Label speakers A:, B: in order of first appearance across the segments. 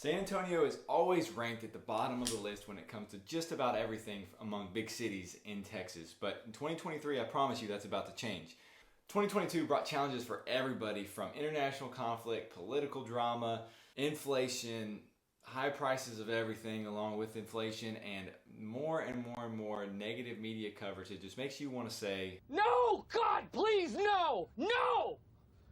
A: San Antonio is always ranked at the bottom of the list when it comes to just about everything among big cities in Texas. But in 2023, I promise you that's about to change. 2022 brought challenges for everybody, from international conflict, political drama, inflation, high prices of everything along with inflation, and more and more and more negative media coverage. It just makes you want to say,
B: "No! God, please, no! No!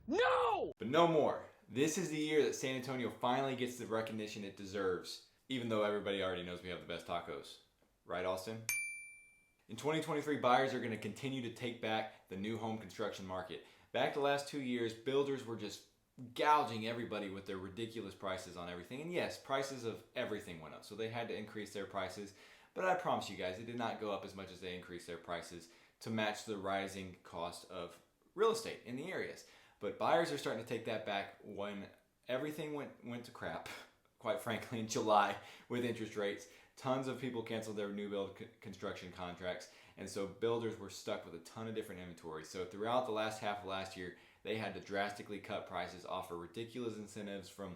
B: No!"
A: But no more. This is the year that San Antonio finally gets the recognition it deserves, even though everybody already knows we have the best tacos. Right, Austin? In 2023, buyers are going to continue to take back the new home construction market. Back the last 2 years, builders were just gouging everybody with their ridiculous prices on everything. And yes, prices of everything went up, so they had to increase their prices. But I promise you guys, it did not go up as much as they increased their prices to match the rising cost of real estate in the areas. But buyers are starting to take that back when everything went to crap, quite frankly, in July with interest rates. Tons of people canceled their new build construction contracts, and so builders were stuck with a ton of different inventory. So throughout the last half of last year, they had to drastically cut prices, offer ridiculous incentives from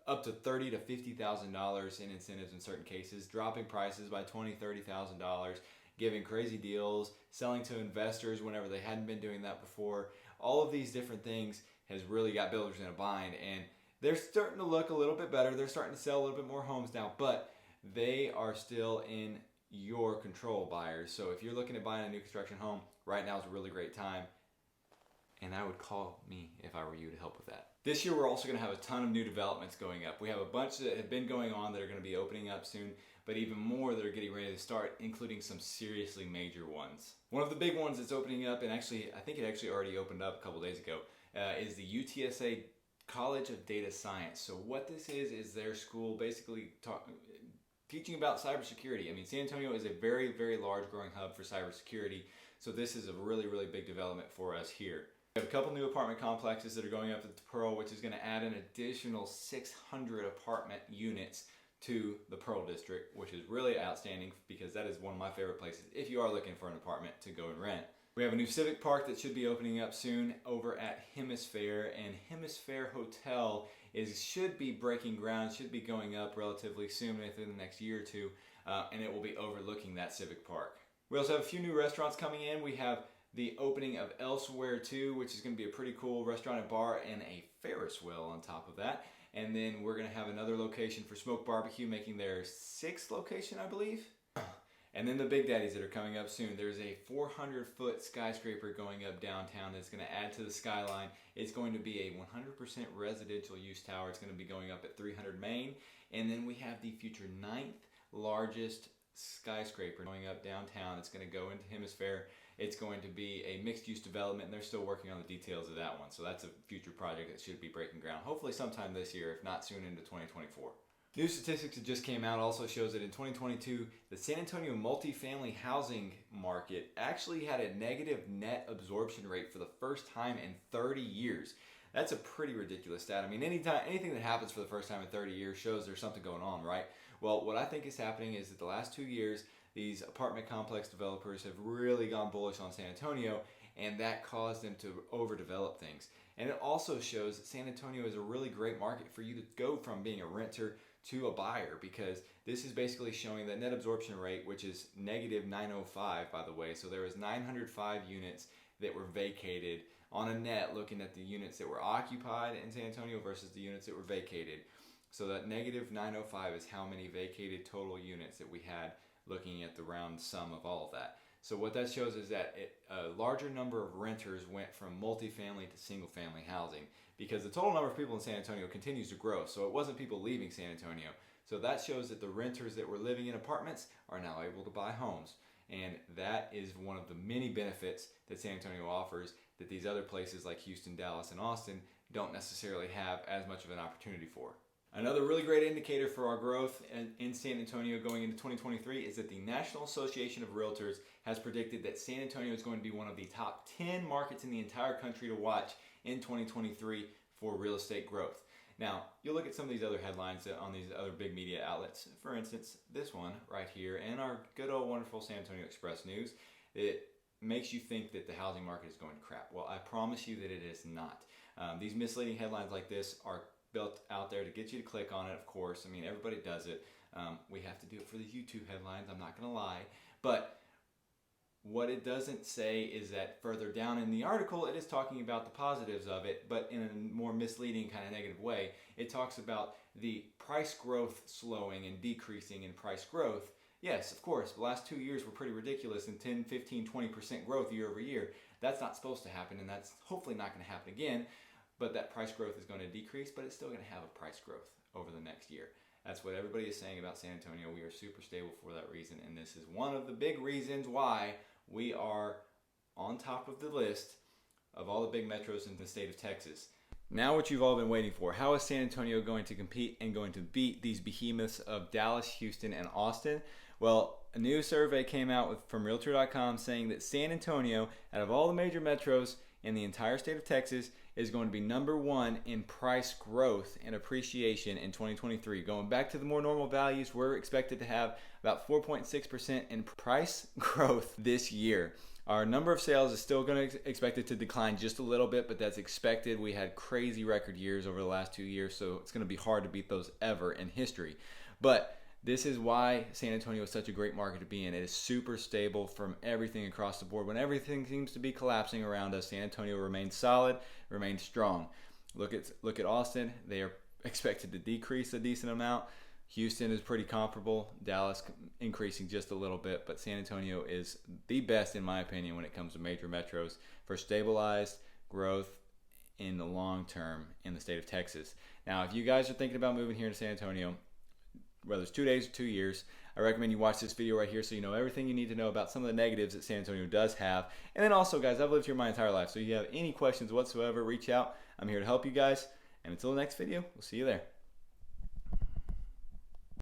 A: up to $30,000 to $50,000 in incentives in certain cases, dropping prices by $20,000, $30,000, giving crazy deals, selling to investors whenever they hadn't been doing that before. All of these different things has really got builders in a bind, and they're starting to look a little bit better. They're starting to sell a little bit more homes now, but they are still in your control, buyers. So if you're looking at buying a new construction home, right now is a really great time. And I would call me if I were you to help with that. This year we're also going to have a ton of new developments going up. We have a bunch that have been going on that are going to be opening up soon, but even more that are getting ready to start, including some seriously major ones. One of the big ones that's opening up, and actually I think it actually already opened up a couple days ago, is the UTSA College of Data Science. So what this is their school basically teaching about cybersecurity. I mean, San Antonio is a very, very large growing hub for cybersecurity, so this is a really, really big development for us here. We have a couple new apartment complexes that are going up at the Pearl, which is going to add an additional 600 apartment units to the Pearl District, which is really outstanding because that is one of my favorite places if you are looking for an apartment to go and rent. We have a new Civic Park that should be opening up soon over at Hemisphere, and Hemisphere Hotel should be breaking ground, should be going up relatively soon, within the next year or two, and it will be overlooking that Civic Park. We also have a few new restaurants coming in. We have the opening of Elsewhere 2, which is going to be a pretty cool restaurant and bar, and a Ferris wheel on top of that. And then we're going to have another location for Smoke Barbecue, making their 6th location, I believe. And then the Big Daddies that are coming up soon. There's a 400-foot skyscraper going up downtown that's going to add to the skyline. It's going to be a 100% residential use tower. It's going to be going up at 300 Main. And then we have the future 9th largest skyscraper going up downtown. It's going to go into Hemisphere. It's going to be a mixed-use development, and they're still working on the details of that one. So that's a future project that should be breaking ground, hopefully sometime this year, if not soon into 2024. New statistics that just came out also shows that in 2022, the San Antonio multifamily housing market actually had a negative net absorption rate for the first time in 30 years. That's a pretty ridiculous stat. I mean, anything that happens for the first time in 30 years shows there's something going on, right? Well, what I think is happening is that the last 2 years, these apartment complex developers have really gone bullish on San Antonio, and that caused them to overdevelop things. And it also shows that San Antonio is a really great market for you to go from being a renter to a buyer, because this is basically showing that net absorption rate, which is negative 905, by the way. So there was 905 units that were vacated on a net, looking at the units that were occupied in San Antonio versus the units that were vacated. So that negative 905 is how many vacated total units that we had, looking at the round sum of all of that. So what that shows is that a larger number of renters went from multifamily to single family housing, because the total number of people in San Antonio continues to grow. So it wasn't people leaving San Antonio. So that shows that the renters that were living in apartments are now able to buy homes. And that is one of the many benefits that San Antonio offers that these other places like Houston, Dallas, and Austin don't necessarily have as much of an opportunity for. Another really great indicator for our growth in San Antonio going into 2023 is that the National Association of Realtors has predicted that San Antonio is going to be one of the top 10 markets in the entire country to watch in 2023 for real estate growth. Now, you'll look at some of these other headlines on these other big media outlets. For instance, this one right here, and our good old wonderful San Antonio Express News. It makes you think that the housing market is going to crap. Well, I promise you that it is not. These misleading headlines like this are built out there to get you to click on it, of course. I mean, everybody does it. We have to do it for the YouTube headlines, I'm not going to lie. But what it doesn't say is that further down in the article, it is talking about the positives of it, but in a more misleading kind of negative way. It talks about the price growth slowing and decreasing in price growth. Yes, of course, the last 2 years were pretty ridiculous in 10, 15, 20% growth year over year. That's not supposed to happen, and that's hopefully not going to happen again. But that price growth is going to decrease, but it's still going to have a price growth over the next year. That's what everybody is saying about San Antonio. We are super stable for that reason, and this is one of the big reasons why we are on top of the list of all the big metros in the state of Texas. Now what you've all been waiting for. How is San Antonio going to compete and going to beat these behemoths of Dallas, Houston, and Austin? Well, a new survey came out from Realtor.com saying that San Antonio, out of all the major metros in the entire state of Texas, is going to be number one in price growth and appreciation in 2023. Going back to the more normal values, we're expected to have about 4.6% in price growth this year. Our number of sales is still going to expected to decline just a little bit, but that's expected. We had crazy record years over the last 2 years, so it's going to be hard to beat those ever in history. But this is why San Antonio is such a great market to be in. It is super stable from everything across the board. When everything seems to be collapsing around us, San Antonio remains solid, remains strong. Look at Austin. They are expected to decrease a decent amount. Houston is pretty comparable. Dallas increasing just a little bit, but San Antonio is the best in my opinion when it comes to major metros for stabilized growth in the long term in the state of Texas. Now, if you guys are thinking about moving here to San Antonio, whether it's 2 days or 2 years, I recommend you watch this video right here so you know everything you need to know about some of the negatives that San Antonio does have. And then also, guys, I've lived here my entire life, so if you have any questions whatsoever, reach out. I'm here to help you guys. And until the next video, we'll see you there.